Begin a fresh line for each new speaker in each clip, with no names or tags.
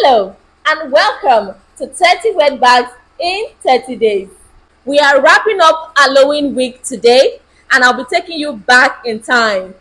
Hello and welcome to 30 Wet Bags in 30 Days. We are wrapping up Halloween week today and I'll be taking you back in time.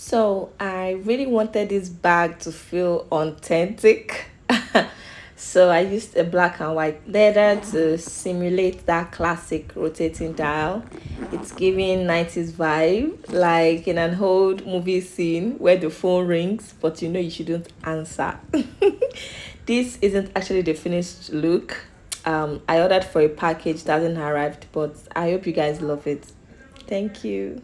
So I really wanted this bag to feel authentic. So I used a black and white leather to simulate that classic rotating dial. It's giving 90s vibe, like in an old movie scene where the phone rings, but you know you shouldn't answer. This isn't actually the finished look. I ordered for a package that hasn't arrived, but I hope you guys love it. Thank you.